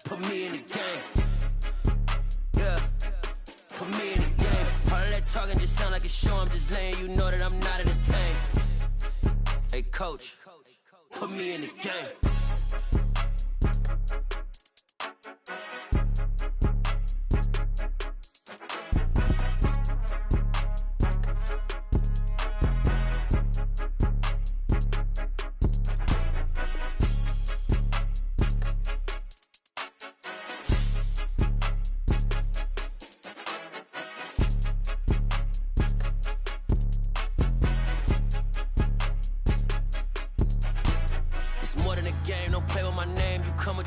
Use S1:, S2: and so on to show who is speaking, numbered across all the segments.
S1: Put me in the game. Yeah. Put me in the game. All that talking just sound like a show. I'm just letting you know that I'm not entertained. Hey, coach. Put me in the game.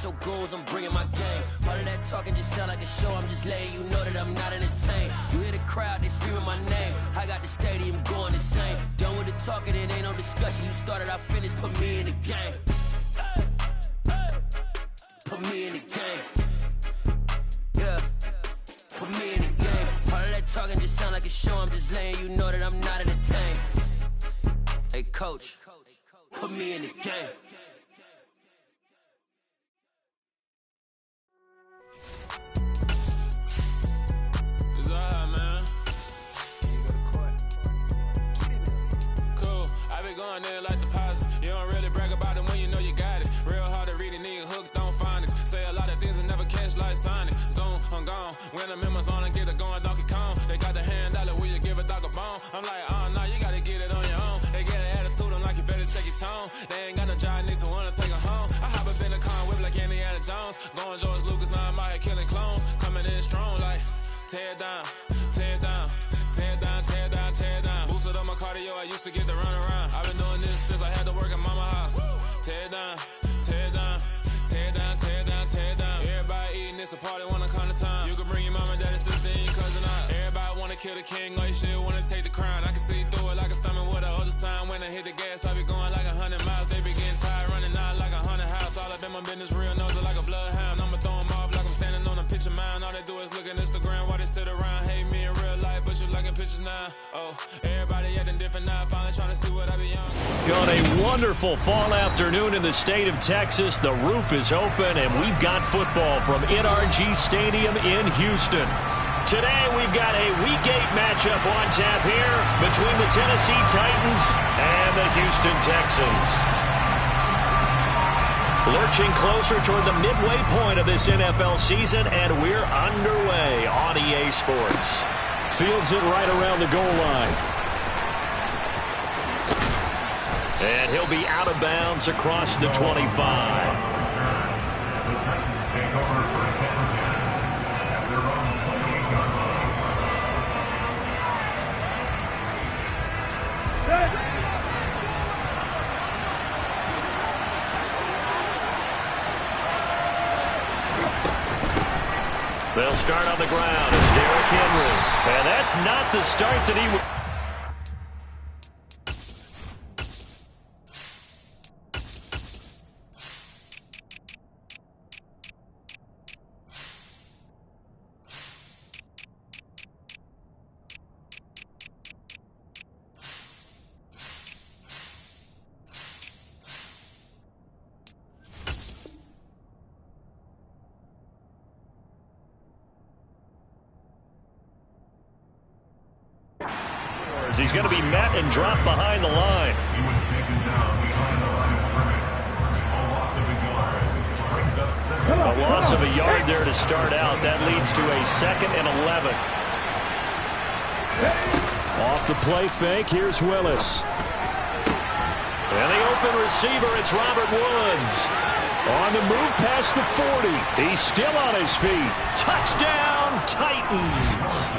S1: Your goons, I'm bringing my game. All of that talking just sound like a show. I'm just letting you know that I'm not entertained. You hear the crowd, they screaming my name. I got the stadium going insane. Done with the talking, it ain't no discussion. You started, I finished. Put me in the game. Put me in the game. Yeah. Put me in the game. All of that talking just sound like a show. I'm just letting you know that I'm not entertained. Hey, coach. Put me in the game.
S2: Going there like deposit. You don't really brag about it when you know you got it. Real hard to read a nigga hooked on phonics. Say a lot of things and never catch like Sonic. Zone, I'm gone. When I'm in my zone, I get it going Donkey Kong. They got the hand dollar, will you give a dog a bone? I'm like, oh, no, you gotta get it on your own. They get an attitude, I'm like, you better check your tone. They ain't got no job, need someone to take her home. I hop up in the car, whip like Indiana Jones. Going George Lucas, now I'm out here killing clones. Coming in strong like, tear down, tear down. Tear down, tear down, tear down. Boosted up my cardio, I used to get to run around. I've been doing this since I had to work at mama house. Tear down, tear down, tear down, tear down, tear down. Everybody eating, it's a party, wanna come to time. You can bring your mama, daddy, sister, and your cousin out. Everybody wanna kill the king, or you shit wanna take the crown. I can see through it like a stomach with a other sign. When I hit the gas, I be going like 100 miles. They be getting tired, running out like 100 house. All up in my business, real nose like a bloodhound. I'ma throw them off like I'm standing on a picture mound. All they do is look at Instagram while they sit around. Hate me in real life, but you liking pictures now. Oh, everybody acting different now. Finally trying to see what I be on.
S3: On a wonderful fall afternoon in the state of Texas, the roof is open, and we've got football from NRG Stadium in Houston. Today, we've got a Week 8 matchup on tap here between the Tennessee Titans and the Houston Texans. Lurching closer toward the midway point of this NFL season, and we're underway on EA Sports. Fields it right around the goal line. And he'll be out of bounds across the 25. They'll start on the ground. It's Derrick Henry. And that's not the start that he would. He's going to be met and dropped behind the line. A loss of a yard there to start out. That leads to a 2nd and 11.
S4: Off the play fake, here's Willis.
S3: And the open receiver, it's Robert Woods.
S4: On the move past the 40.
S3: He's still on his feet. Touchdown, Titans.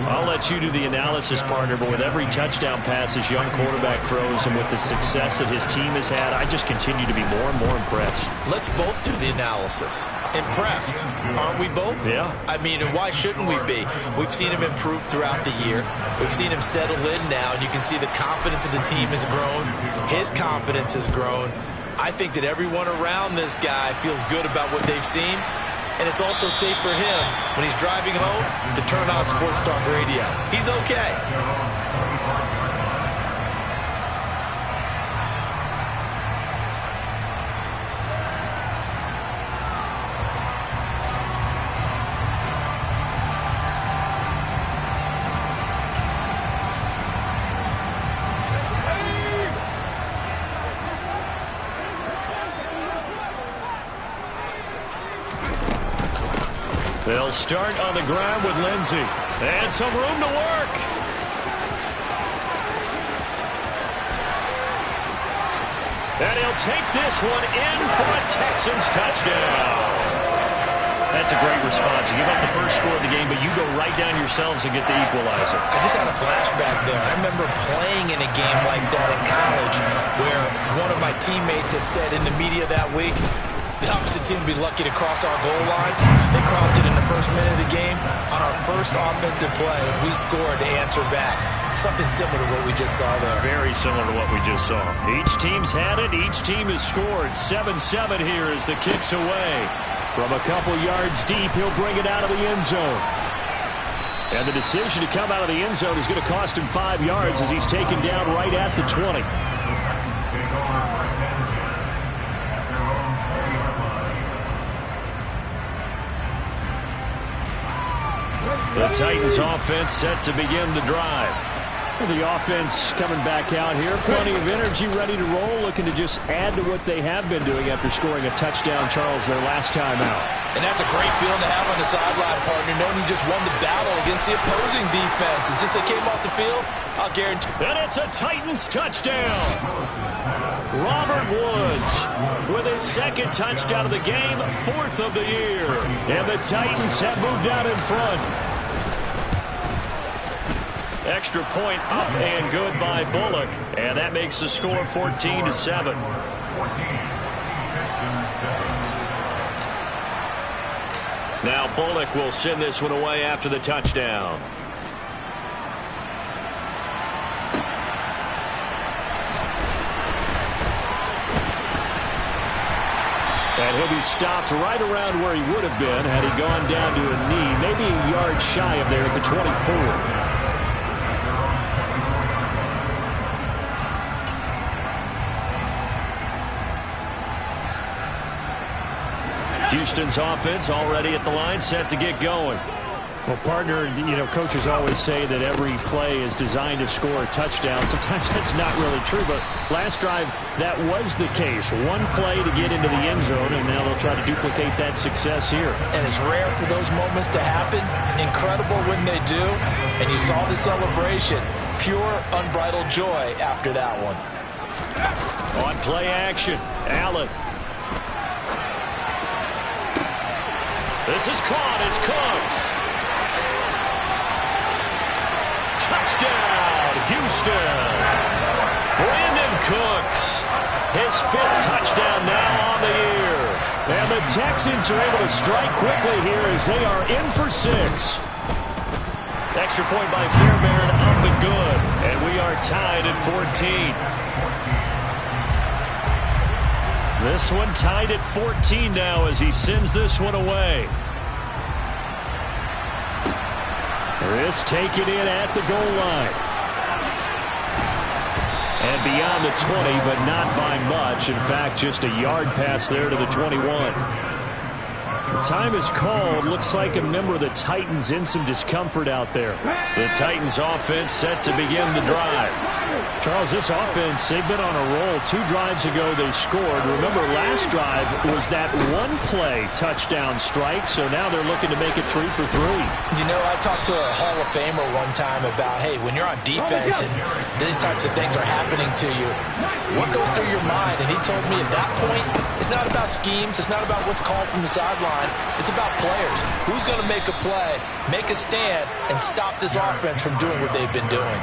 S3: I'll let you do the analysis, partner, but with every touchdown pass this young quarterback throws and with the success that his team has had, I just continue to be more and more impressed.
S5: Let's both do the analysis. Impressed, aren't we both?
S3: Yeah.
S5: I mean, and why shouldn't we be? We've seen him improve throughout the year. We've seen him settle in now, and you can see the confidence of the team has grown. His confidence has grown. I think that everyone around this guy feels good about what they've seen. And it's also safe for him when he's driving home to turn on Sports Talk Radio. He's okay.
S3: They'll start on the ground with Lindsey. And some room to work. And he'll take this one in for a Texans touchdown. That's a great response. You give up the first score of the game, but you go right down yourselves and get the equalizer.
S5: I just had a flashback there. I remember playing in a game like that in college where one of my teammates had said in the media that week, the opposite team would be lucky to cross our goal line. They crossed it in the first minute of the game. On our first offensive play, we scored to answer back. Something similar to what we just saw there.
S3: Very similar to what we just saw. Each team's had it. Each team has scored. 7-7 here as the kick's away. From a couple yards deep, he'll bring it out of the end zone. And the decision to come out of the end zone is going to cost him 5 yards as he's taken down right at the 20. The Titans offense set to begin the drive. The offense coming back out here. Plenty of energy, ready to roll, looking to just add to what they have been doing after scoring a touchdown, Charles, their last time out.
S5: And that's a great feeling to have on the sideline, partner, knowing you just won the battle against the opposing defense. And since they came off the field, I'll guarantee.
S3: And it's a Titans touchdown. Robert Woods with his second touchdown of the game, 4th of the year. And the Titans have moved out in front. Extra point up and good by Bullock. And that makes the score 14-7. Now Bullock will send this one away after the touchdown. And he'll be stopped right around where he would have been had he gone down to a knee, maybe a yard shy of there at the 24. Houston's offense already at the line, set to get going.
S4: Well, partner, coaches always say that every play is designed to score a touchdown. Sometimes that's not really true, but last drive, that was the case. One play to get into the end zone, and now they'll try to duplicate that success here.
S5: And it's rare for those moments to happen. Incredible when they do. And you saw the celebration. Pure, unbridled joy after that one.
S3: On play action, Allen. This is caught. It's Cooks. Touchdown, Houston. Brandon Cooks. His 5th touchdown now on the year. And the Texans are able to strike quickly here as they are in for 6. Extra point by Fairbairn up and good. And we are tied at 14. This one tied at 14 now as he sends this one away. This taken in at the goal line. And beyond the 20, but not by much. In fact, just a yard pass there to the 21. The time is called. Looks like a member of the Titans in some discomfort out there. The Titans offense set to begin the drive.
S4: Charles, this offense, they've been on a roll. 2 drives ago they scored. Remember, last drive was that one-play touchdown strike, so now they're looking to make it 3 for 3.
S5: You know, I talked to a Hall of Famer one time about, hey, when you're on defense and these types of things are happening to you, what goes through your mind? And he told me at that point, it's not about schemes. It's not about what's called from the sideline. It's about players. Who's going to make a play, make a stand, and stop this offense from doing what they've been doing?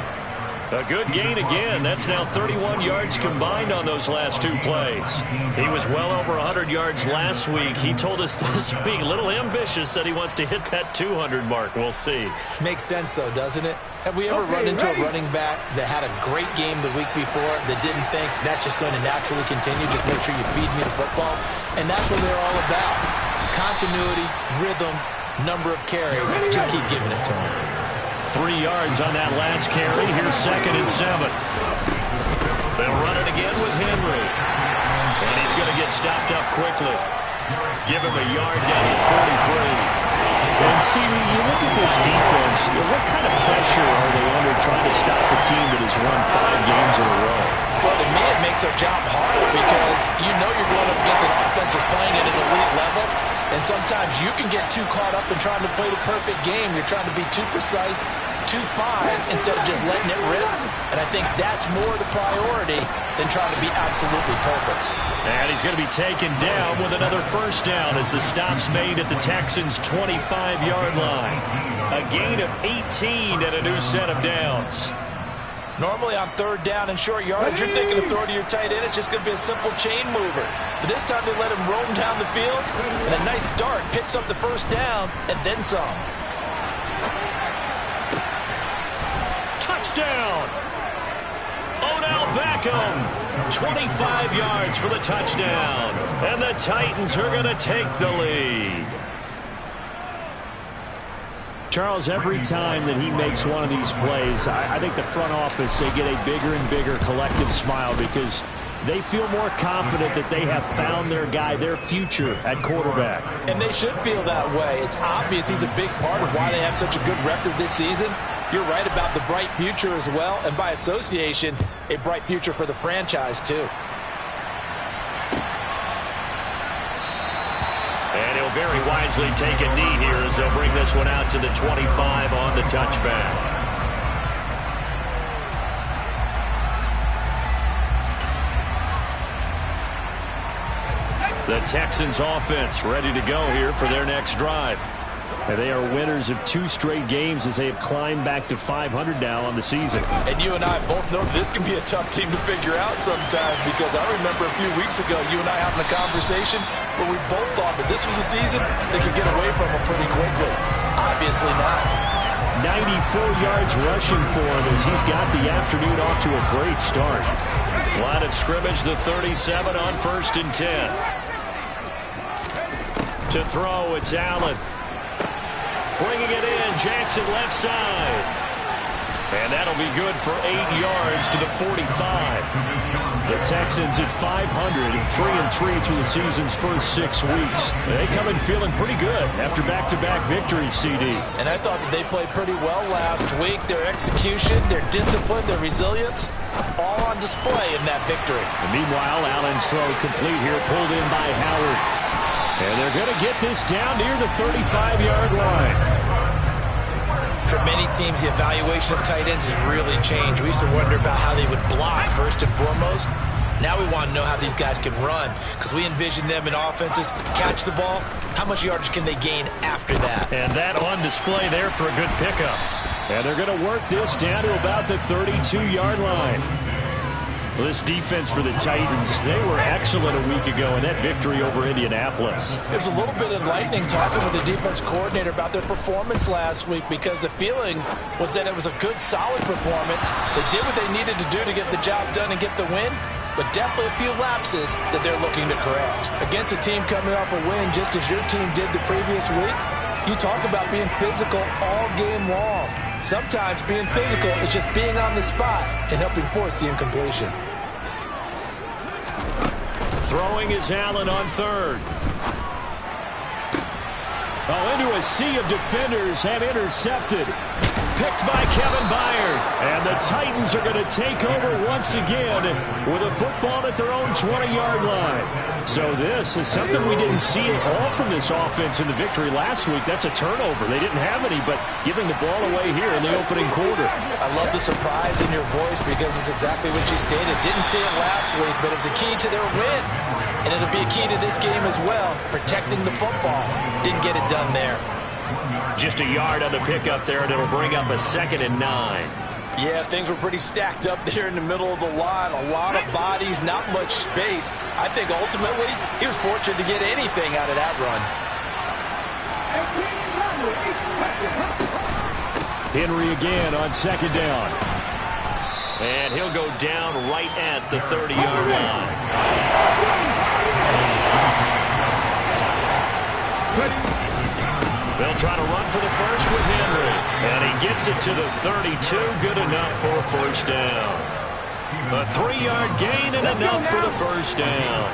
S3: A good gain again. That's now 31 yards combined on those last 2 plays. He was well over 100 yards last week. He told us this week, a little ambitious, said he wants to hit that 200 mark. We'll see.
S5: Makes sense, though, doesn't it? Have we ever run into a running back that had a great game the week before that didn't think that's just going to naturally continue? Just make sure you feed me the football. And that's what they're all about. Continuity, rhythm, number of carries. Just keep giving it to them.
S3: 3 yards on that last carry. Here's 2nd and 7. They'll run it again with Henry. And he's going to get stopped up quickly. Give him a yard down at 43.
S4: And see, you look at this defense, what kind of pressure are they under trying to stop a team that has won 5 games in a row?
S5: Well, to me, it makes their job harder because you know you're going up against an offense that's playing at an elite level. And sometimes you can get too caught up in trying to play the perfect game. You're trying to be too precise, too fine, instead of just letting it rip. And I think that's more the priority than trying to be absolutely perfect.
S3: And he's going to be taken down with another first down as the stop's made at the Texans' 25-yard line. A gain of 18 and a new set of downs.
S5: Normally on third down and short yardage, you're thinking of throwing to your tight end. It's just going to be a simple chain mover. But this time they let him roam down the field, and a nice dart picks up the first down and then some.
S3: Touchdown! Odell Beckham, 25 yards for the touchdown. And the Titans are going to take the lead.
S4: Charles, every time that he makes one of these plays, I think the front office, they get a bigger and bigger collective smile because they feel more confident that they have found their guy, their future at quarterback.
S5: And they should feel that way. It's obvious he's a big part of why they have such a good record this season. You're right about the bright future as well, and by association, a bright future for the franchise too.
S3: And he'll very wisely take a knee here as they'll bring this one out to the 25 on the touchback. The Texans offense ready to go here for their next drive. And they are winners of 2 straight games as they have climbed back to 500 now on the season.
S5: And you and I both know this can be a tough team to figure out sometimes, because I remember a few weeks ago you and I having a conversation where we both thought that this was a season they could get away from them pretty quickly. Obviously not.
S4: 94 yards rushing for him as he's got the afternoon off to a great start.
S3: Line of scrimmage, the 37 on 1st and 10. To throw, it's Allen. Bringing it in, Jackson left side. And that'll be good for 8 yards to the 45.
S4: The Texans at 500 and 3-3 through the season's first 6 weeks. They come in feeling pretty good after back-to-back victories, CD.
S5: And I thought that they played pretty well last week. Their execution, their discipline, their resilience, all on display in that victory.
S4: And meanwhile, Allen's throw complete here, pulled in by Howard. And they're going to get this down near the 35-yard line.
S5: For many teams, the evaluation of tight ends has really changed. We used to wonder about how they would block first and foremost. Now we want to know how these guys can run, because we envision them in offenses catch the ball. How much yardage can they gain after that?
S3: And that on display there for a good pickup.
S4: And they're going to work this down to about the 32-yard line. Well, this defense for the Titans, they were excellent a week ago in that victory over Indianapolis.
S5: It was a little bit enlightening talking with the defense coordinator about their performance last week, because the feeling was that it was a good, solid performance. They did what they needed to do to get the job done and get the win, but definitely a few lapses that they're looking to correct. Against a team coming off a win just as your team did the previous week, you talk about being physical all game long. Sometimes being physical is just being on the spot and helping force the incompletion.
S3: Throwing is Allen on 3rd.
S4: Oh, into a sea of defenders and intercepted. Picked by Kevin Byard. And the Titans are going to take over once again with a football at their own 20-yard line. So this is something we didn't see at all from this offense in the victory last week. That's a turnover. They didn't have any, but giving the ball away here in the opening quarter.
S5: I love the surprise in your voice, because it's exactly what you stated. Didn't see it last week, but it's a key to their win. And it'll be a key to this game as well, protecting the football. Didn't get it done there.
S3: Just a yard on the pickup there, and it'll bring up a 2nd and 9.
S5: Yeah, things were pretty stacked up there in the middle of the line. A lot of bodies, not much space. I think ultimately he was fortunate to get anything out of that run.
S4: Henry again on 2nd down.
S3: And he'll go down right at the 30-yard line. They'll try to run for the first with Henry. And he gets it to the 32. Good enough for a first down. A 3-yard gain and enough for the first down.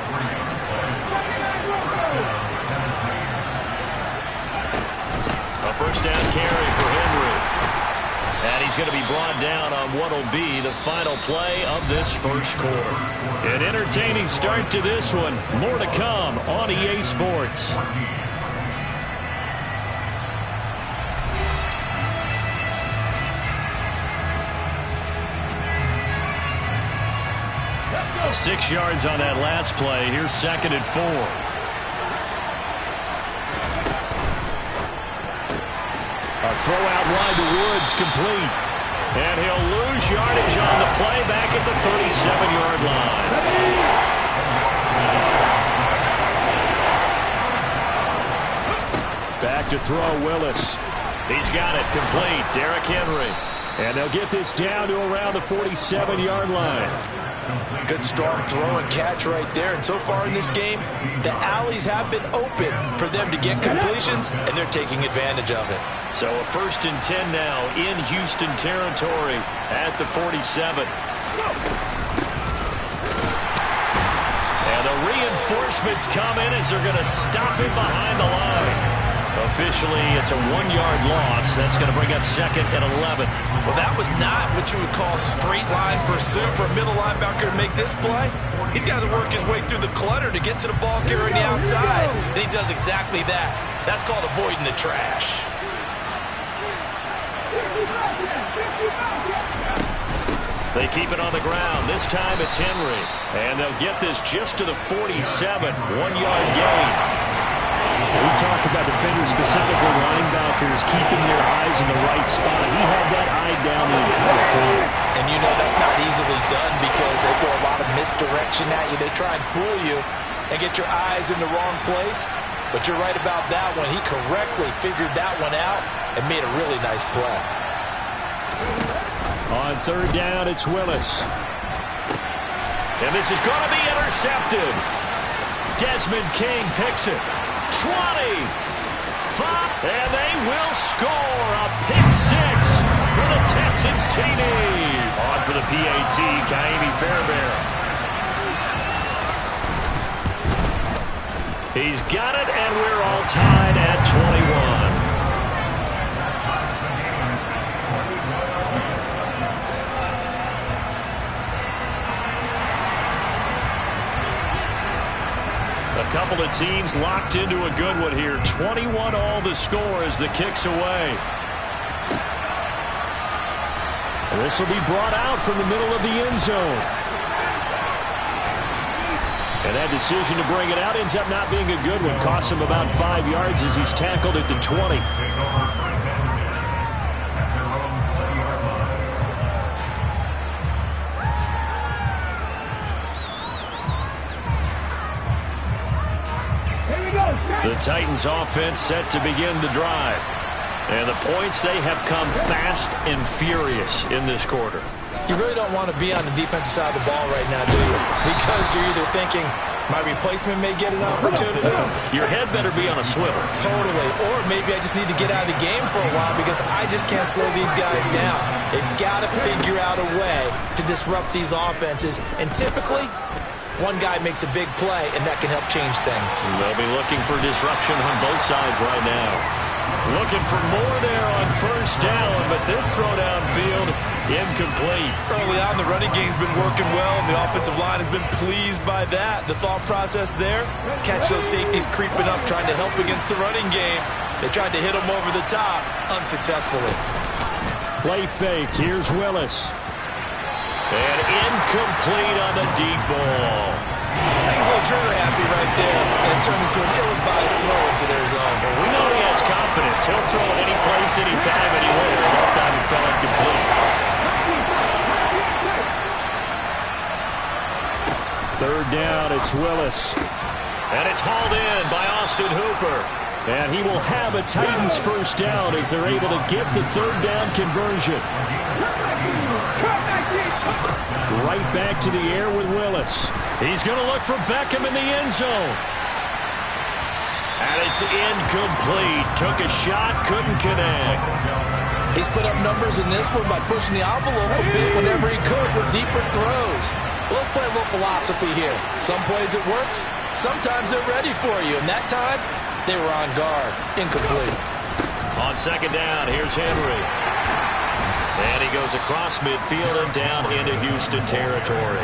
S3: A first down carry for Henry. And he's going to be brought down on what will be the final play of this first quarter. An entertaining start to this one. More to come on EA Sports. Lost 6 yards on that last play. Here's 2nd and 4. A throw out wide to Woods, complete. And he'll lose yardage on the play back at the 37-yard line. Back to throw, Willis. He's got it, complete. Derrick Henry. And they'll get this down to around the 47-yard line.
S5: Good strong throw and catch right there. And so far in this game, the alleys have been open for them to get completions, and they're taking advantage of it.
S3: So a 1st and 10 now in Houston territory at the 47. And the reinforcements come in as they're going to stop him behind the line. Officially, it's a 1-yard loss. That's going to bring up 2nd and 11.
S5: Well, that was not what you would call straight line pursuit for a middle linebacker to make this play. He's got to work his way through the clutter to get to the ball carrier on the outside, and he does exactly that. That's called avoiding the trash.
S3: They keep it on the ground. This time it's Henry. And they'll get this just to the 47. 1-yard gain.
S4: We talk about defenders, specifically linebackers, keeping their eyes in the right spot. He had that eye down the entire time.
S5: And you know that's not easily done because they throw a lot of misdirection at you. They try and fool you and get your eyes in the wrong place. But you're right about that one. He correctly figured that one out and made a really nice play.
S4: On 3rd down, it's Willis.
S3: And this is going to be intercepted. Desmond King picks it. 20, 5, and they will score a pick 6 for the Texans TD. On for the PAT, Kaimi Fairbairn. He's got it, and we're all tied at 21. A couple of teams locked into a good one here. 21 all the score as the kick's away. And this will be brought out from the middle of the end zone. And that decision to bring it out ends up not being a good one. Costs him about 5 yards as he's tackled at the 20. The Titans offense set to begin the drive. And the points, they have come fast and furious in this quarter.
S5: You really don't want to be on the defensive side of the ball right now, do you? Because you're either thinking, my replacement may get an opportunity.
S3: Your head better be on a swivel.
S5: Totally. Or maybe I just need to get out of the game for a while because I just can't slow these guys down. They've got to figure out a way to disrupt these offenses. And typically, one guy makes a big play, and that can help change things.
S3: And they'll be looking for disruption on both sides right now. Looking for more there on 1st down, but this throw downfield, incomplete.
S5: Early on, the running game's been working well, and the offensive line has been pleased by that. The thought process there, catch those safeties creeping up, trying to help against the running game. They tried to hit them over the top, unsuccessfully.
S4: Play fake. Here's Willis.
S3: And incomplete on the deep ball.
S5: He's a little trigger happy right there, and it turned into an ill-advised throw into their zone.
S3: Well, we know he has confidence. He'll throw it any place, anytime, anywhere. That time it fell incomplete.
S4: 3rd down, it's Willis.
S3: And it's hauled in by Austin Hooper.
S4: And he will have a Titans 1st down as they're able to get the 3rd down conversion. Right back to the air with Willis.
S3: He's going to look for Beckham in the end zone. And it's incomplete. Took a shot, couldn't connect.
S5: He's put up numbers in this one by pushing the envelope a bit whenever he could with deeper throws. Well, let's play a little philosophy here. Some plays it works. Sometimes they're ready for you. And that time, they were on guard. Incomplete.
S3: On 2nd down, here's Henry. And he goes across midfield and down into Houston territory.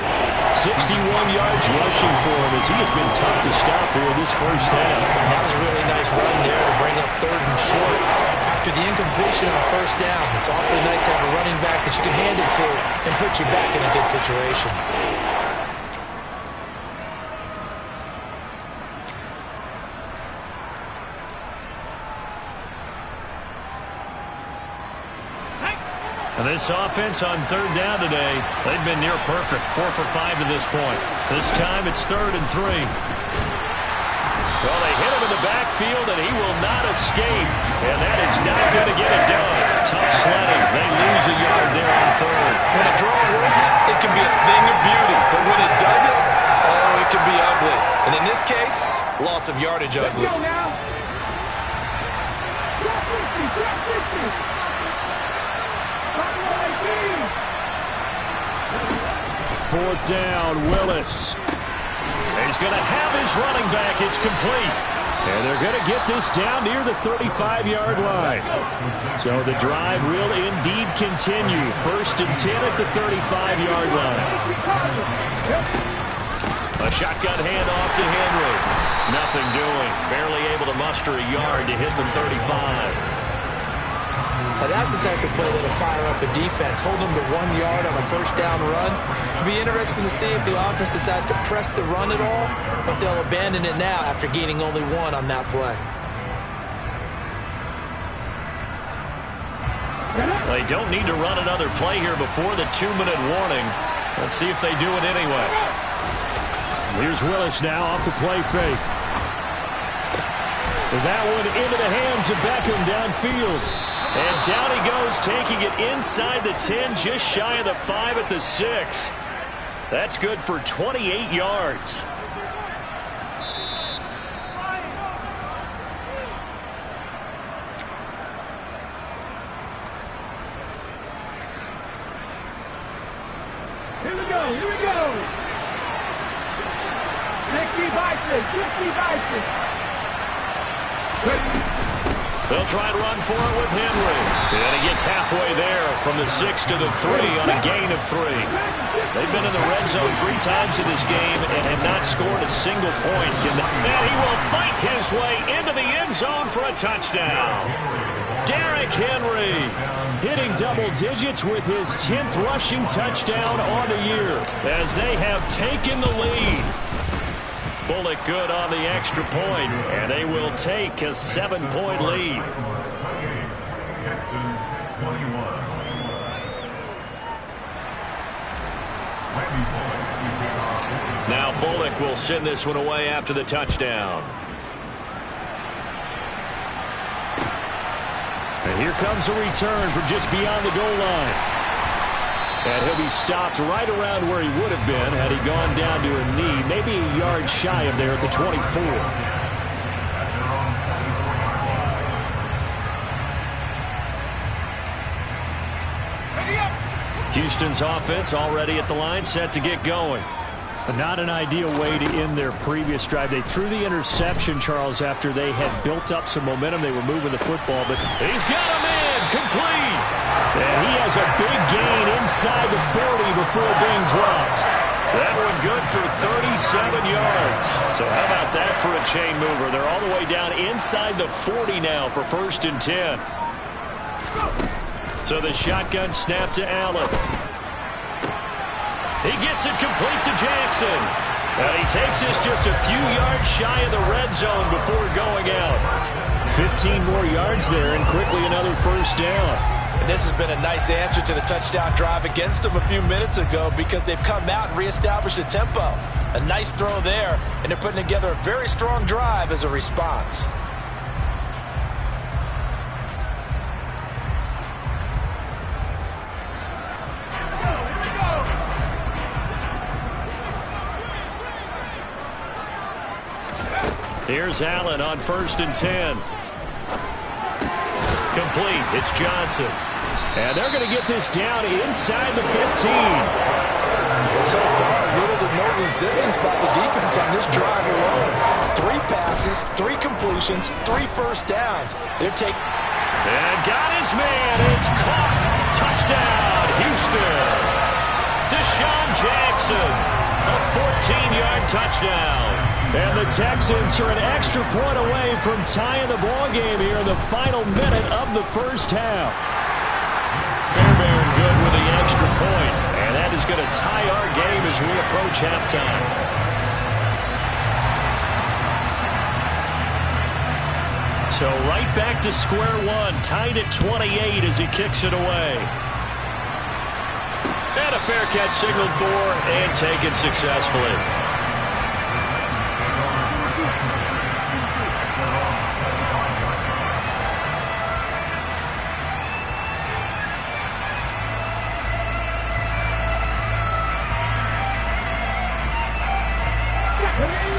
S4: 61 yards rushing for him as he has been tough to stop here this 1st half.
S5: That was a really nice run there to bring up 3rd and short. After the incompletion on 1st down, it's awfully nice to have a running back that you can hand it to and put you back in a good situation.
S3: And this offense on third down today, they've been near perfect. 4 for 5 to this point. This time it's 3rd and 3. Well, they hit him in the backfield, and he will not escape. And that is not going to get it done. Tough sledding. They lose a yard there on 3rd.
S5: When a draw works, it can be a thing of beauty. But when it doesn't, oh, it can be ugly. And in this case, loss of yardage ugly.
S4: Fourth down, Willis.
S3: He's going to have his running back. It's complete.
S4: And they're going to get this down near the 35-yard line. So the drive will indeed continue. 1st and 10 at the 35-yard line.
S3: A shotgun handoff to Henry. Nothing doing. Barely able to muster a yard to hit the 35.
S5: Now that's the type of play that'll fire up the defense. Hold them to 1 yard on a first down run. It'll be interesting to see if the offense decides to press the run at all, or if they'll abandon it now after gaining only 1 on that play.
S3: They don't need to run another play here before the 2-minute warning. Let's see if they do it anyway.
S4: Here's Willis now off the play fake. That one into the hands of Beckham downfield.
S3: And down he goes, taking it inside the 10, just shy of the 5 at the 6. That's good for 28 yards.
S6: Here we go. 60 Bison.
S3: They'll try and run for it with Henry. And he gets halfway there from the 6 to the 3 on a gain of 3. They've been in the red zone 3 times in this game and have not scored a single point. And he will fight his way into the end zone for a touchdown. Derrick Henry
S4: hitting double digits with his 10th rushing touchdown on the year
S3: as they have taken the lead. Bullock good on the extra point, and they will take a 7-point lead. Now Bullock will send this one away after the touchdown.
S4: And here comes a return from just beyond the goal line. And he'll be stopped right around where he would have been had he gone down to a knee, maybe a yard shy of there at the 24.
S3: Houston's offense already at the line, set to get going.
S4: Not an ideal way to end their previous drive. They threw the interception, Charles, after they had built up some momentum. They were moving the football, but
S3: he's got him in, complete.
S4: And he has a big gain inside the 40 before being dropped.
S3: That one good for 37 yards. So how about that for a chain mover? They're all the way down inside the 40 now for 1st and 10. So the shotgun snap to Allen. He gets it complete to Jackson. And he takes this just a few yards shy of the red zone before going out.
S4: 15 more yards there and quickly another first down.
S5: And this has been a nice answer to the touchdown drive against them a few minutes ago because they've come out and reestablished the tempo. A nice throw there, and they're putting together a very strong drive as a response.
S3: Here's Allen on 1st and 10. Complete. It's Johnson.
S4: And they're going to get this down inside the 15.
S5: Well, so far, little to no resistance by the defense on this drive alone. 3 passes, 3 completions, 3 first downs. They're taking...
S3: And got his man. It's caught. Touchdown, Houston. Deshaun Jackson. A 14-yard touchdown.
S4: And the Texans are an extra point away from tying the ball game here in the final minute of the first half.
S3: Fairbairn good with the extra point, and that is going to tie our game as we approach halftime. So right back to square one, tied at 28 as he kicks it away. And a fair catch signaled for and taken successfully.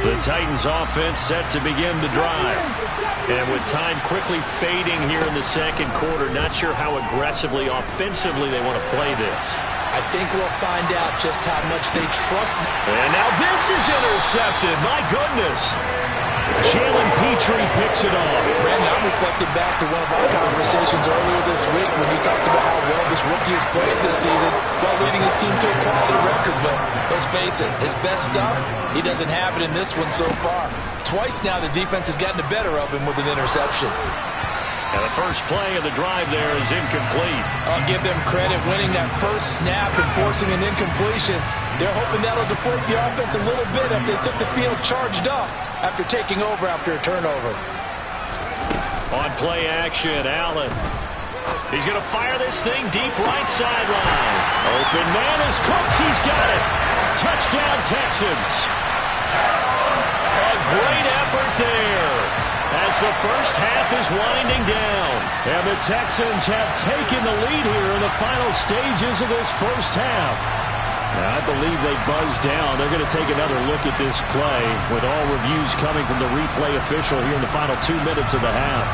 S3: The Titans offense set to begin the drive. And with time quickly fading here in the second quarter, not sure how aggressively, offensively they want to play this.
S5: I think we'll find out just how much they trust.
S3: And now this is intercepted. My goodness. Jalen Petrie picks it off.
S5: Brandon, I'm reflecting back to one of our conversations earlier this week when you talked about how well this rookie has played this season while leading his team to a quality record. But let's face it, his best stuff, he doesn't have it in this one so far. Twice now the defense has gotten the better of him with an interception.
S3: And the first play of the drive there is incomplete.
S5: I'll give them credit winning that first snap and forcing an incompletion. They're hoping that'll deflate the offense a little bit if they took the field charged up after taking over after a turnover.
S3: On play action, Allen. He's going to fire this thing deep right sideline. Open man is Cooks. He's got it. Touchdown, Texans. A great effort there as the first half is winding down. And the Texans have taken the lead here in the final stages of this first half. Now, I believe they buzzed down. They're going to take another look at this play with all reviews coming from the replay official here in the final 2 minutes of the half.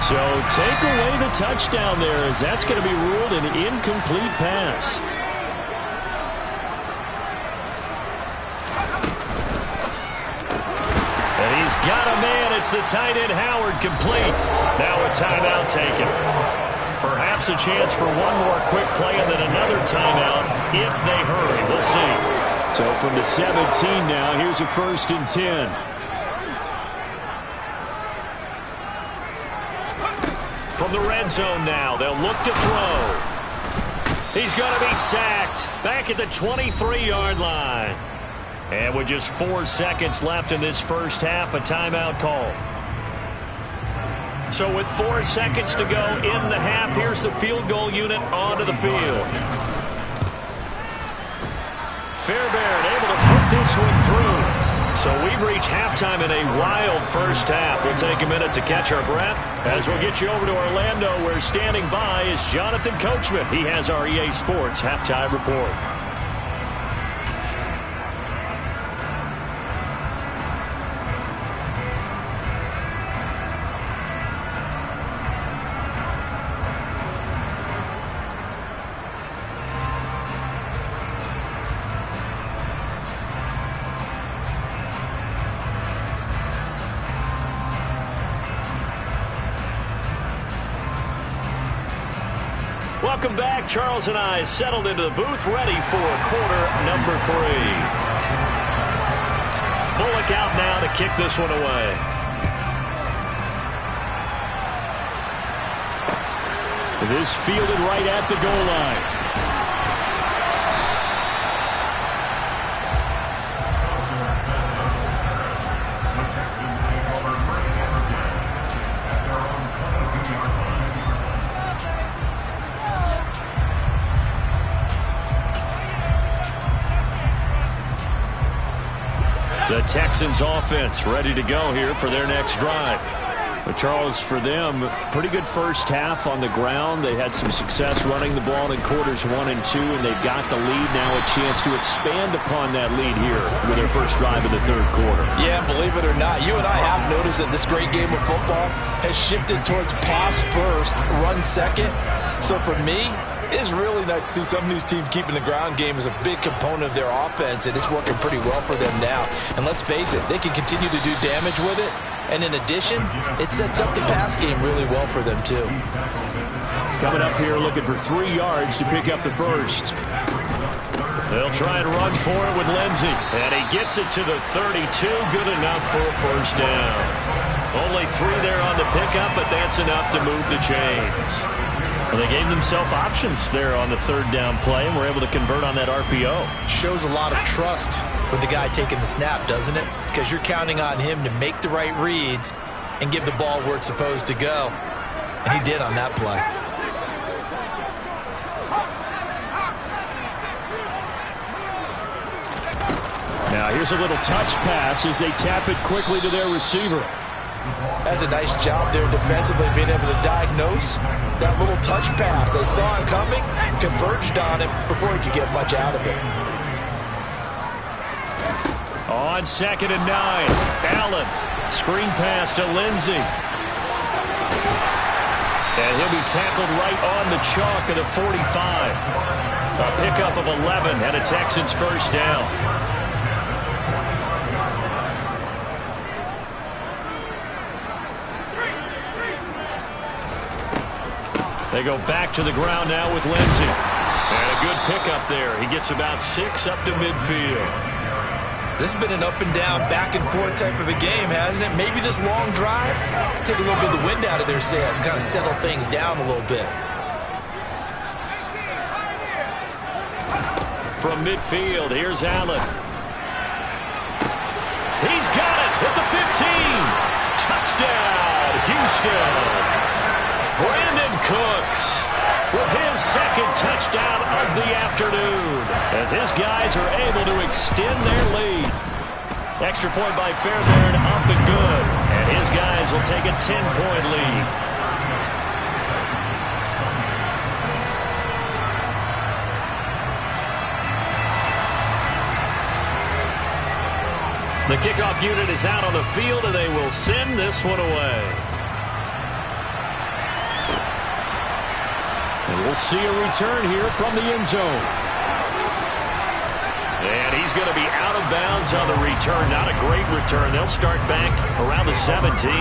S3: So take away the touchdown there as that's going to be ruled an incomplete pass. And he's got a man. It's the tight end Howard complete. Now a timeout taken. Perhaps a chance for one more quick play and then another timeout if they hurry. We'll see. So from the 17 now, here's a 1st and 10. From the red zone now, they'll look to throw. He's going to be sacked back at the 23-yard line. And with just 4 seconds left in this first half, a timeout call. So with 4 seconds to go in the half, here's the field goal unit onto the field. Fairbairn able to put this one through. So we've reached halftime in a wild first half. We'll take a minute to catch our breath as we'll get you over to Orlando, where standing by is Jonathan Coachman. He has our EA Sports halftime report. Welcome back. Charles and I settled into the booth, ready for quarter number 3. Bullock out now to kick this one away. This fielded right at the goal line. The Texans offense ready to go here for their next drive. But Charles, for them, pretty good first half on the ground. They had some success running the ball in quarters 1 and 2, and they've got the lead now, a chance to expand upon that lead here with their first drive of the third quarter. Yeah, believe it or not, you and I have noticed that this great game of football has shifted towards pass first, run second. So for me, it's really nice to see some of these teams keeping the ground game as a big component of their offense, and it's working pretty well for them now. And let's face it, they can continue to do damage with it. And in addition, it sets up the pass game really well for them, too. Coming up here looking for 3 yards to pick up the first. They'll try and run for it with Lindsey. And he gets it to the 32. Good enough for a first down. Only 3 there on the pickup, but that's enough to move the chains. Well, they gave themselves options there on the third down play, and were able to convert on that RPO. Shows a lot of trust with the guy taking the snap, doesn't it? Because you're counting on him to make the right reads and give the ball where it's supposed to go. And he did on that play.
S4: Now here's a little touch pass as they tap it quickly to their receiver.
S5: That's a nice job there defensively, being able to diagnose that little touch pass. They saw him coming, converged on him before he could get much out of it.
S4: On 2nd and 9, Allen. Screen pass to Lindsey. And he'll be tackled right on the chalk of the 45. A pickup of 11 and a Texans first down. They go back to the ground now with Lindsey. And a good pickup there. He gets about 6 up to midfield.
S5: This has been an up-and-down, back-and-forth type of a game, hasn't it? Maybe this long drive take a little bit of the wind out of their sails, kind of settle things down a little bit.
S4: From midfield, here's Allen. He's got it at the 15. Touchdown, Houston. Brandon Cooks with his second touchdown of the afternoon as his guys are able to extend their lead. Extra point by Fairbairn, up and good. And his guys will take a 10-point lead. The kickoff unit is out on the field, and they will send this one away. And we'll see a return here from the end zone. And he's going to be out of bounds on the return. Not a great return. They'll start back around the 17.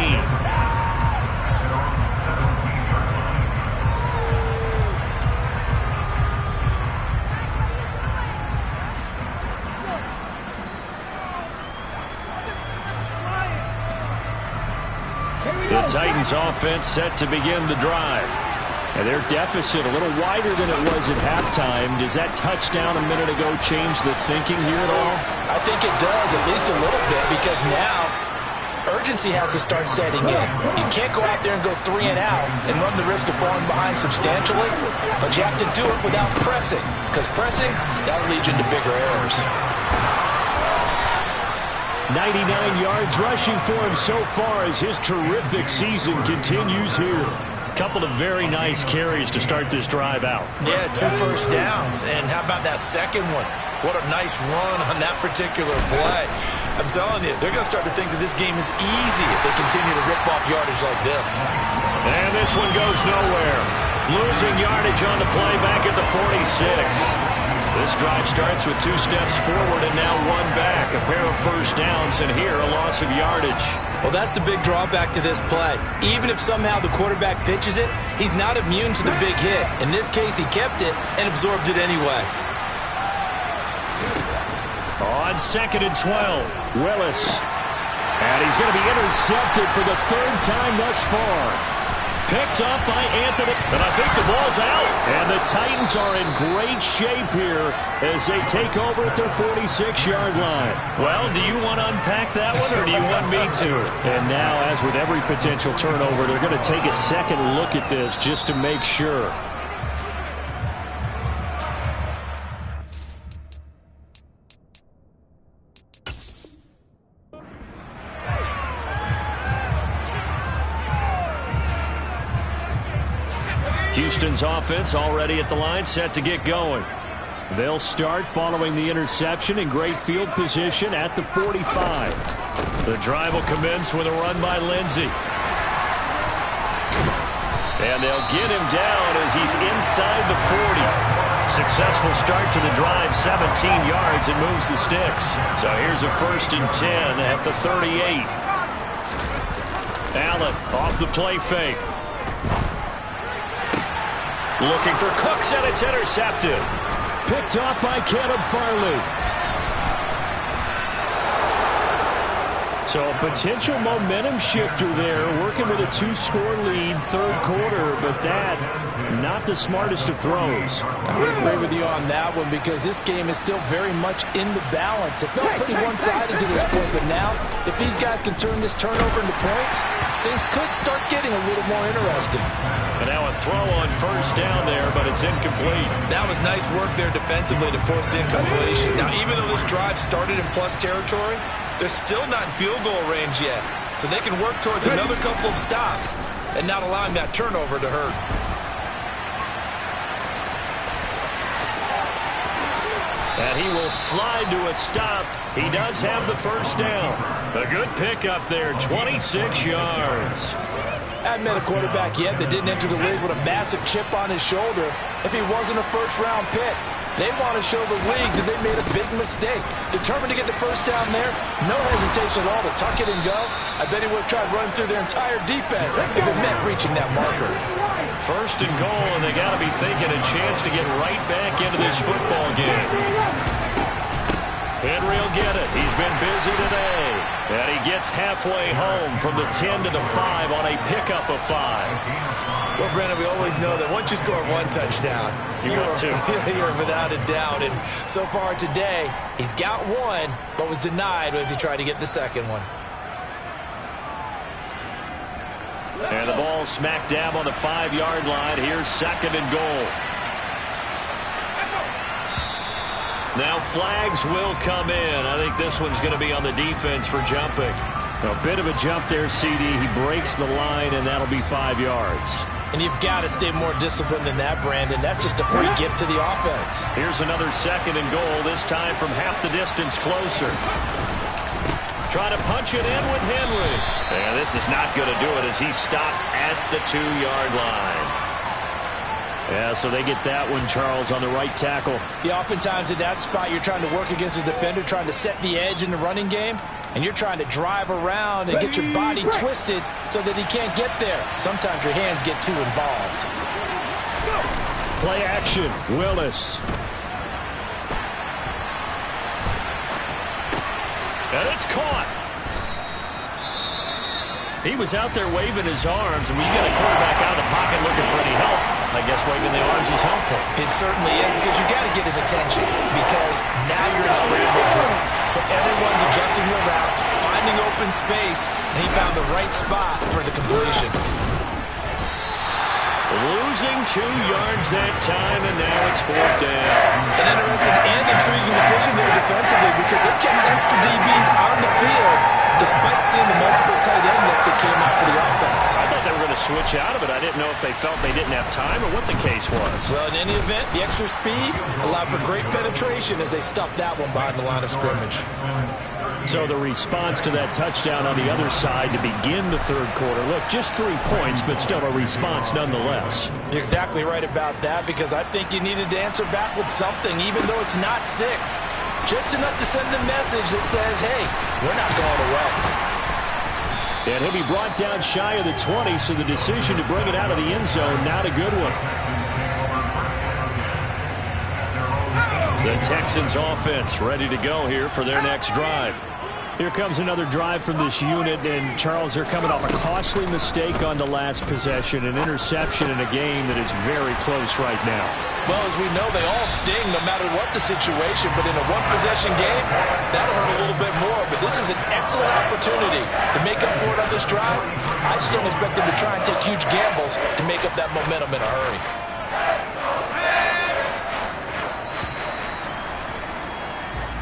S4: The Titans offense set to begin the drive. And their deficit a little wider than it was at halftime. Does that touchdown a minute ago change the thinking here at all?
S5: I think it does, at least a little bit, because now urgency has to start setting in. You can't go out there and go 3 and out and run the risk of falling behind substantially, but you have to do it without pressing, because pressing, that'll lead you into bigger errors.
S4: 99 yards rushing for him so far as his terrific season continues here. Couple of very nice carries to start this drive out.
S5: Yeah, 2 first downs. And how about that second one? What a nice run on that particular play. I'm telling you, they're going to start to think that this game is easy if they continue to rip off yardage like this.
S4: And this one goes nowhere. Losing yardage on the play back at the 46. This drive starts with 2 steps forward and now 1 back. A pair of first downs, and here a loss of yardage.
S5: Well, that's the big drawback to this play. Even if somehow the quarterback pitches it, he's not immune to the big hit. In this case, he kept it and absorbed it anyway.
S4: On 2nd and 12, Willis. And he's going to be intercepted for the 3rd time thus far. Picked up by Anthony, and I think the ball's out. And the Titans are in great shape here as they take over at their 46-yard line. Well, do you want to unpack that one, or do you want me to? And now, as with every potential turnover, they're going to take a second look at this just to make sure. Houston's offense already at the line, set to get going. They'll start following the interception in great field position at the 45. The drive will commence with a run by Lindsey. And they'll get him down as he's inside the 40. Successful start to the drive, 17 yards, and moves the sticks. So here's a 1st and 10 at the 38. Allen off the play fake. Looking for Cooks, and it's intercepted. Picked off by Caleb Farley. So a potential momentum shifter there, working with a 2-score lead, 3rd quarter, but that, not the smartest of throws.
S5: I would agree with you on that one because this game is still very much in the balance. It felt pretty one-sided to this point, but now, if these guys can turn this turnover into points, things could start getting a little more interesting.
S3: And now a throw on first down there, but it's incomplete.
S5: That was nice work there defensively to force the incompletion. Now, even though this drive started in plus territory, they're still not in field goal range yet. So they can work towards another couple of stops and not allowing that turnover to hurt.
S3: And he will slide to a stop. He does have the first down. A good pickup there, 26 yards.
S7: Hadn't met a quarterback yet that didn't enter the league with a massive chip on his shoulder if he wasn't a first-round pick. They want to show the league that they made a big mistake. Determined to get the first down there, no hesitation at all to tuck it and go. I bet he would have tried running through their entire defense if it meant reaching that marker.
S3: First and goal, and they got to be thinking a chance to get right back into this football game. Henry will get it. He's been busy today. And he gets halfway home from the 10 to the 5 on a pickup of 5.
S5: Well, Brandon, we always know that once you score one touchdown, you're without a doubt. And so far today, he's got one, but was denied as he tried to get the second one.
S3: And the ball smack dab on the 5-yard line. Here's second and goal. Now flags will come in. I think this one's going to be on the defense for jumping. A bit of a jump there, CD. He breaks the line, and that'll be 5 yards.
S7: And you've got to stay more disciplined than that, Brandon. That's just a free gift to the offense.
S3: Here's another second and goal, this time from half the distance closer. Trying to punch it in with Henry. And this is not going to do it as he's stopped at the 2-yard line. Yeah, so they get that one, Charles, on the right tackle.
S7: Yeah, oftentimes at that spot, you're trying to work against a defender, trying to set the edge in the running game, and you're trying to drive around and get your body twisted so that he can't get there. Sometimes your hands get too involved.
S3: Play action, Willis. And it's caught. He was out there waving his arms, and when you get a quarterback out of the pocket looking for any help, I guess waving the arms is helpful.
S5: It certainly is, because you got to get his attention, because now you're in scramble drill. So everyone's adjusting their routes, finding open space, and he found the right spot for the completion.
S3: Losing 2 yards that time, and now it's 4th down.
S5: An interesting and intriguing decision there defensively, because they kept extra DBs on the field despite seeing the multiple tight end look that came out for the offense.
S3: I thought they were going to switch out of it. I didn't know if they felt they didn't have time or what the case was.
S5: Well, in any event, the extra speed allowed for great penetration as they stuffed that one behind the line of scrimmage.
S3: So the response to that touchdown on the other side to begin the third quarter. Look, just 3 points, but still a response nonetheless.
S7: You're exactly right about that, because I think you needed to answer back with something, even though it's not 6. Just enough to send the message that says, hey, we're not going away.
S3: And he'll be brought down shy of the 20, so the decision to bring it out of the end zone, not a good one. The Texans offense ready to go here for their next drive. Here comes another drive from this unit, and Charles, they're coming off a costly mistake on the last possession, an interception in a game that is very close right now.
S7: Well, as we know, they all sting no matter what the situation, but in a one-possession game, that'll hurt a little bit more. But this is an excellent opportunity to make up for it on this drive. I just don't expect them to try and take huge gambles to make up that momentum in a hurry.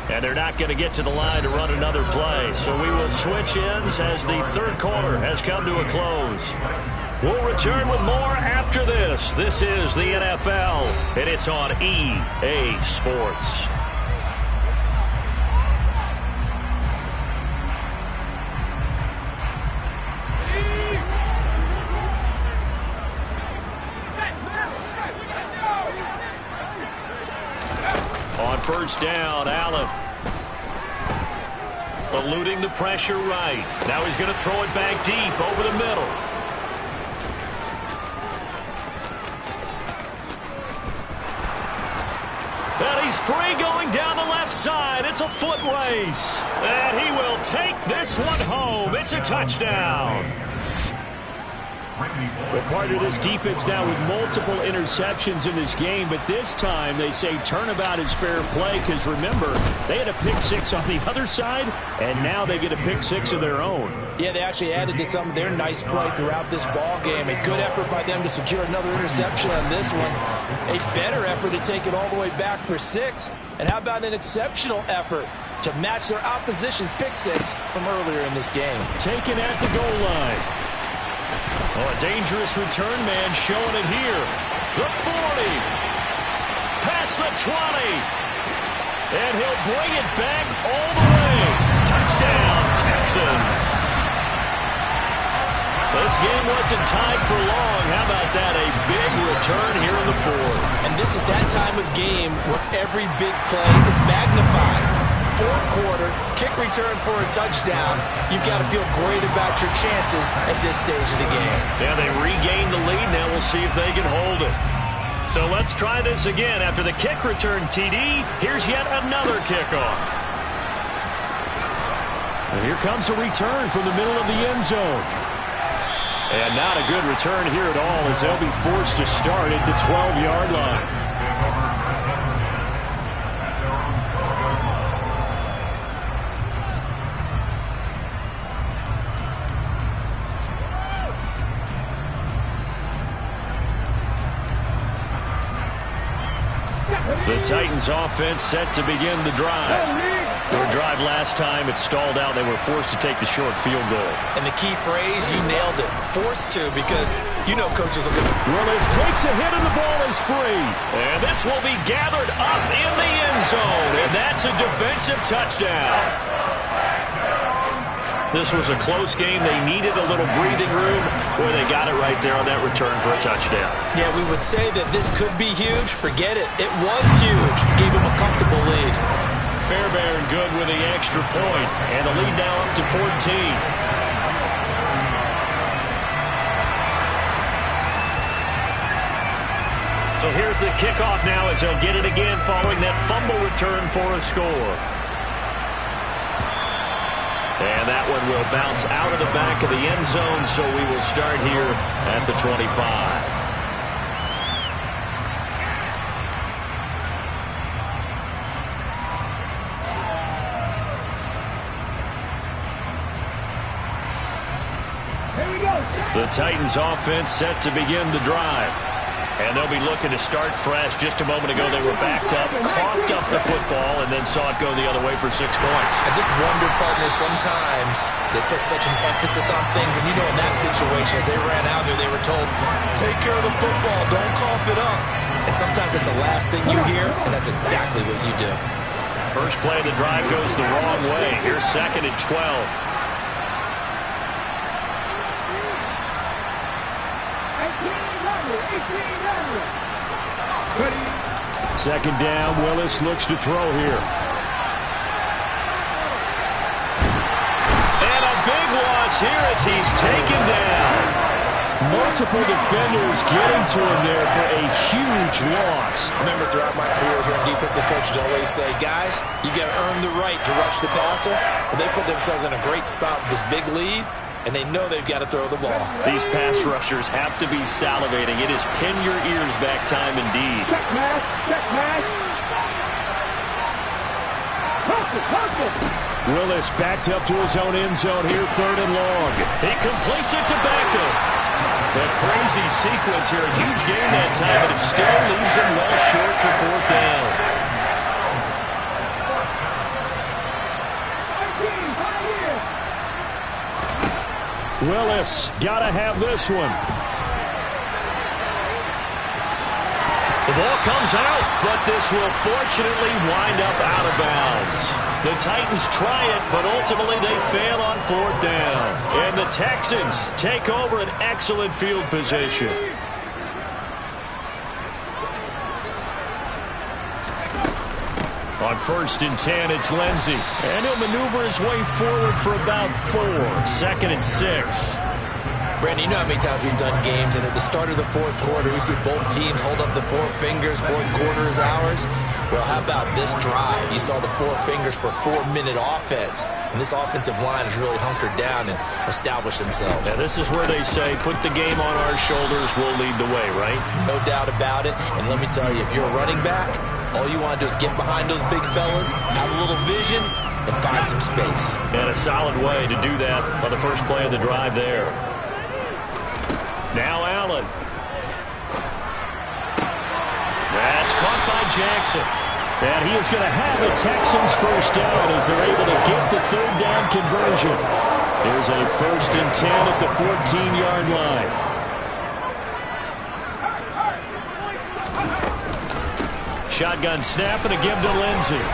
S3: And they're not going to get to the line to run another play. So we will switch ends as the third quarter has come to a close. We'll return with more after this. This is the NFL, and it's on EA Sports. On first down, Allen. Eluding the pressure right. Now he's going to throw it back deep over the middle. And he's free going down the left side. It's a foot race. And he will take this one home. It's a touchdown.
S4: Well, part of this defense now with multiple interceptions in this game, but this time they say turnabout is fair play because, remember, they had a pick six on the other side, and now they get a pick six of their own.
S7: Yeah, they actually added to some of their nice play throughout this ball game. A good effort by them to secure another interception on this one. A better effort to take it all the way back for 6. And how about an exceptional effort to match their opposition's pick six from earlier in this game?
S4: Taken at the goal line. Oh, a dangerous return man showing it here. The 40. Past the 20. And he'll bring it back all the way. Touchdown, Texans. This game wasn't tied for long. How about that? A big return here in the 4th.
S5: And this is that time of game where every big play is magnified. 4th quarter, kick return for a touchdown. You've got to feel great about your chances at this stage of the game.
S3: Yeah, they regained the lead. Now we'll see if they can hold it. So let's try this again. After the kick return TD, here's yet another kickoff.
S4: And here comes a return from the middle of the end zone. And not a good return here at all as they'll be forced to start at the 12-yard line. The Titans offense set to begin the drive. Their drive last time, it stalled out. They were forced to take the short field goal.
S5: And the key phrase, you nailed it. Forced to, because you know coaches are going to...
S4: Willis takes a hit and the ball is free.
S3: And this will be gathered up in the end zone. And that's a defensive touchdown. This was a close game. They needed a little breathing room. Boy, they got it right there on that return for a touchdown.
S5: Yeah, we would say that this could be huge. Forget it. It was huge. Gave him a comfortable lead.
S3: Fairbairn good with the extra point. And the lead now up to 14. So here's the kickoff now as they'll get it again following that fumble return for a score. And that one will bounce out of the back of the end zone, so we will start here at the 25.
S6: Here we go.
S3: The Titans offense set to begin the drive. And they'll be looking to start fresh. Just a moment ago, they were backed up, coughed up the football, and then saw it go the other way for 6 points.
S5: I just wonder, partner, sometimes they put such an emphasis on things. And you know, in that situation, as they ran out there, they were told, take care of the football, don't cough it up. And sometimes that's the last thing you hear, and that's exactly what you do.
S3: First play of the drive goes the wrong way. Here's 2nd and 12.
S4: 2nd down, Willis looks to throw here.
S3: And a big loss here as he's taken down.
S4: Multiple defenders getting to him there for a huge loss.
S5: Remember, throughout my career here in defensive coaches always say, guys, you got to earn the right to rush the passer. Well, they put themselves in a great spot with this big lead, and they know they've got to throw the ball.
S3: These pass rushers have to be salivating. It is pin your ears back time indeed.
S6: Check pass. Check pass.
S4: Willis backed up to his own end zone here, 3rd and long.
S3: He completes it to Beckham. A crazy sequence here. A huge game that time, but it still leaves him well short for 4th down.
S4: Willis, gotta have this one.
S3: The ball comes out, but this will fortunately wind up out of bounds. The Titans try it, but ultimately they fail on 4th down. And the Texans take over an excellent field position. On 1st and 10, it's Lindsey. And he'll maneuver his way forward for about 4. 2nd and 6.
S5: Brandon, you know how many times we've done games, and at the start of the fourth quarter, we see both teams hold up the four fingers, fourth quarter is ours. Well, how about this drive? You saw the four fingers for 4-minute offense, and this offensive line has really hunkered down and established themselves.
S3: Yeah, this is where they say, put the game on our shoulders, we'll lead the way, right?
S5: No doubt about it, and let me tell you, if you're a running back, all you want to do is get behind those big fellas, have a little vision, and find some space.
S3: And a solid way to do that on the first play of the drive there. Now Allen. That's caught by Jackson. And he is going to have the Texans first down as they're able to get the third down conversion. Here's a 1st and 10 at the 14-yard line. Shotgun snap and a give to Lindsey.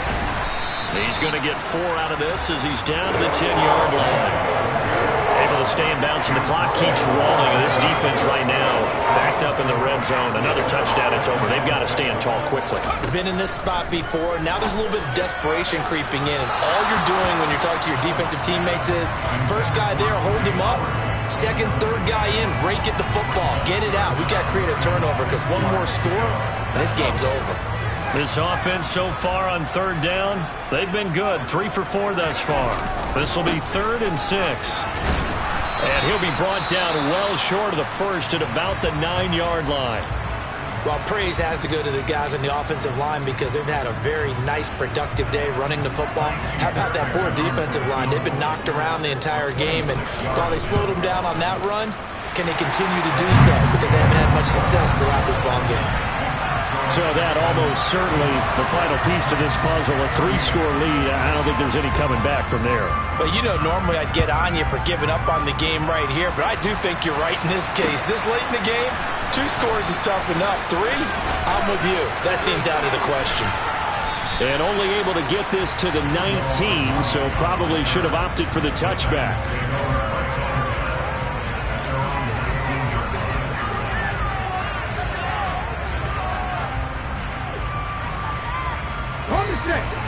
S3: He's going to get 4 out of this as he's down to the 10-yard line. Able to stay in bounds, and the clock keeps rolling. This defense right now backed up in the red zone. Another touchdown, it's over. They've got to stand tall quickly.
S5: Been in this spot before. Now there's a little bit of desperation creeping in, and all you're doing when you're talking to your defensive teammates is first guy there, hold him up. Second, third guy in, rake at the football. Get it out. We've got to create a turnover because one more score, and this game's over.
S3: This offense so far on third down, they've been good. 3 for 4 thus far. This will be 3rd and 6. And he'll be brought down well short of the first at about the 9-yard line.
S5: Well, praise has to go to the guys on the offensive line because they've had a very nice, productive day running the football. How about that poor defensive line? They've been knocked around the entire game, and while they slowed them down on that run, can they continue to do so? Because they haven't had much success throughout this ball game.
S4: So that almost certainly the final piece to this puzzle, a 3-score lead. I don't think there's any coming back from there.
S7: But, you know, normally I'd get on you for giving up on the game right here, but I do think you're right in this case. This late in the game, 2 scores is tough enough. 3, I'm with you. That seems out of the question.
S4: And only able to get this to the 19, so probably should have opted for the touchback.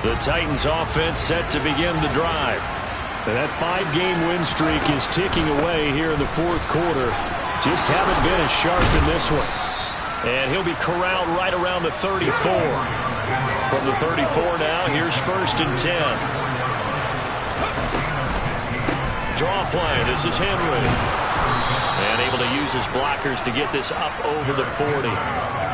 S4: The Titans offense set to begin the drive. And that 5-game win streak is ticking away here in the fourth quarter. Just haven't been as sharp in this one. And he'll be corralled right around the 34. From the 34 now, here's 1st and 10. Draw play, this is Henry. And able to use his blockers to get this up over the 40.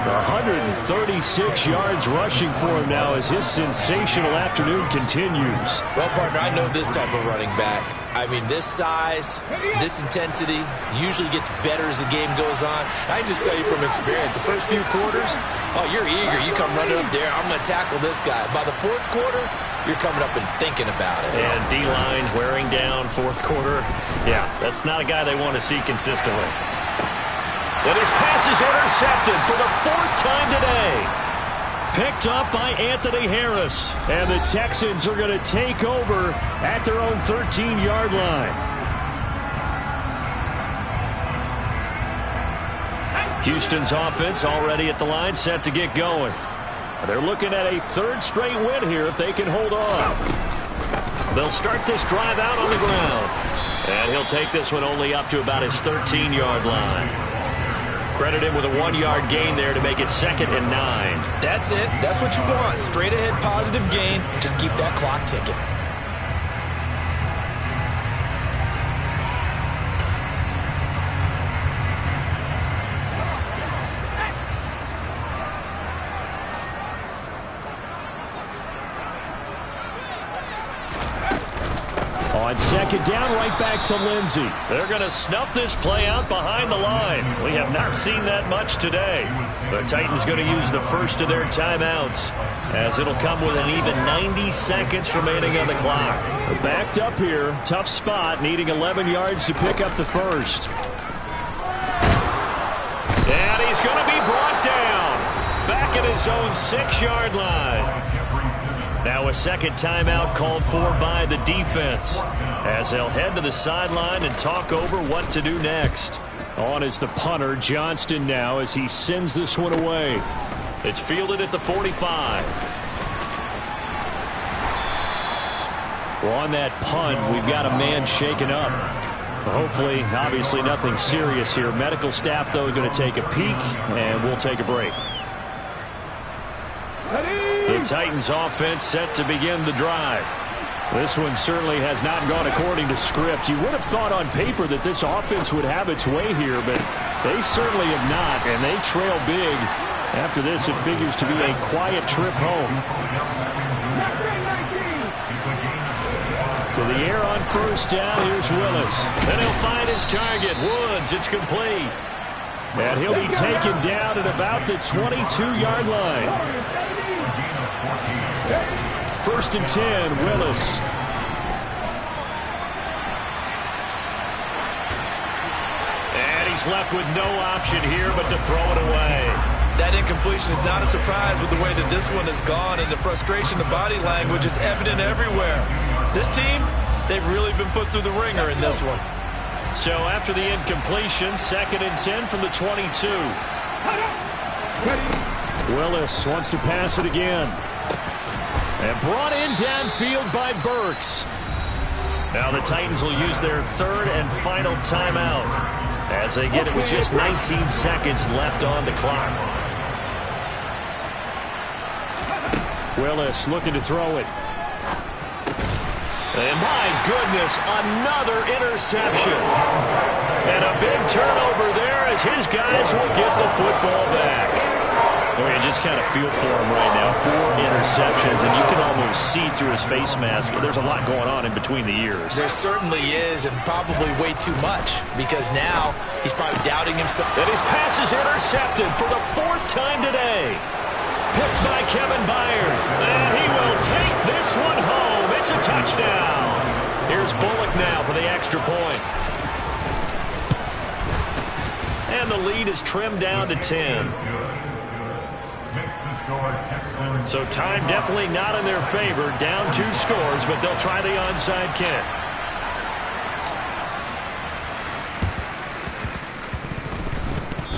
S4: 136 yards rushing for him now as his sensational afternoon continues.
S5: Well, partner, I know this type of running back. I mean, this size, this intensity usually gets better as the game goes on. I can just tell you from experience, the first few quarters, oh, you're eager. You come running up there, I'm going to tackle this guy. By the fourth quarter, you're coming up and thinking about it.
S3: And D-line's wearing down fourth quarter. Yeah, that's not a guy they want to see consistently. And his pass is intercepted for the 4th time today. Picked up by Anthony Harris.
S4: And the Texans are going to take over at their own 13-yard line.
S3: Houston's offense already at the line, set to get going. They're looking at a 3rd straight win here if they can hold on. They'll start this drive out on the ground. And he'll take this one only up to about his 13-yard line. Credit him with a 1-yard gain there to make it 2nd and 9.
S5: That's it. That's what you want. Straight ahead positive gain. Just keep that clock ticking.
S4: On 2nd down, right back to Lindsey.
S3: They're going to snuff this play out behind the line. We have not seen that much today. The Titans going to use the first of their timeouts, as it'll come with an even 90 seconds remaining on the clock.
S4: They're backed up here. Tough spot, needing 11 yards to pick up the first.
S3: And he's going to be brought down. Back at his own 6-yard line. Now a 2nd timeout called for by the defense, as they'll head to the sideline and talk over what to do next.
S4: On is the punter, Johnston, now as he sends this one away.
S3: It's fielded at the 45.
S4: Well, on that punt, we've got a man shaken up. Hopefully, obviously nothing serious here. Medical staff, though, going to take a peek, and we'll take a break. The Titans offense set to begin the drive. This one certainly has not gone according to script. You would have thought on paper that this offense would have its way here, but they certainly have not, and they trail big. After this, it figures to be a quiet trip home. To the air on first down, here's Willis. And he'll find his target, Woods. It's complete. And he'll be taken down at about the 22-yard line. 1st and 10, Willis. And he's left with no option here but to throw it away.
S5: That incompletion is not a surprise with the way that this one has gone, and the frustration, the body language is evident everywhere. This team, they've really been put through the ringer in this one.
S3: So after the incompletion, 2nd and 10 from the 22.
S4: Willis wants to pass it again. And brought in downfield by Burks. Now the Titans will use their 3rd and final timeout as they get it with just 19 seconds left on the clock. Willis looking to throw it. And my goodness, another interception. And a big turnover there as his guys will get the football back. I mean, just kind of feel for him right now. 4 interceptions, and you can almost see through his face mask. There's a lot going on in between the ears.
S5: There certainly is, and probably way too much, because now he's probably doubting himself.
S3: And his pass is intercepted for the 4th time today. Picked by Kevin Byard. And he will take this one home. It's a touchdown. Here's Bullock now for the extra point. And the lead is trimmed down to 10. So time definitely not in their favor. Down 2 scores, but they'll try the onside kick.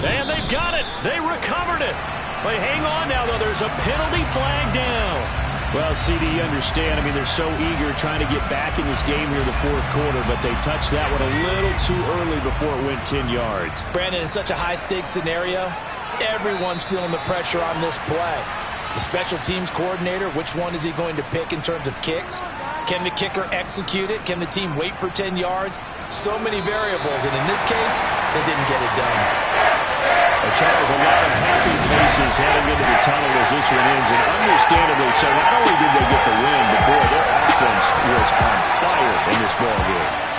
S3: And they've got it. They recovered it. They hang on now, though. There's a penalty flag down.
S4: Well, CD, you understand. I mean, they're so eager trying to get back in this game here in the 4th quarter, but they touched that one a little too early before it went 10 yards.
S7: Brandon, in such a high-stakes scenario, everyone's feeling the pressure on this play. The special teams coordinator, which one is he going to pick in terms of kicks? Can the kicker execute it? Can the team wait for 10 yards? So many variables, and in this case, they didn't get it done.
S4: Charles, a lot of happy faces heading into the tunnel as this one ends, and understandably so. Not only did they get the win, but boy, their offense was on fire in this ball game.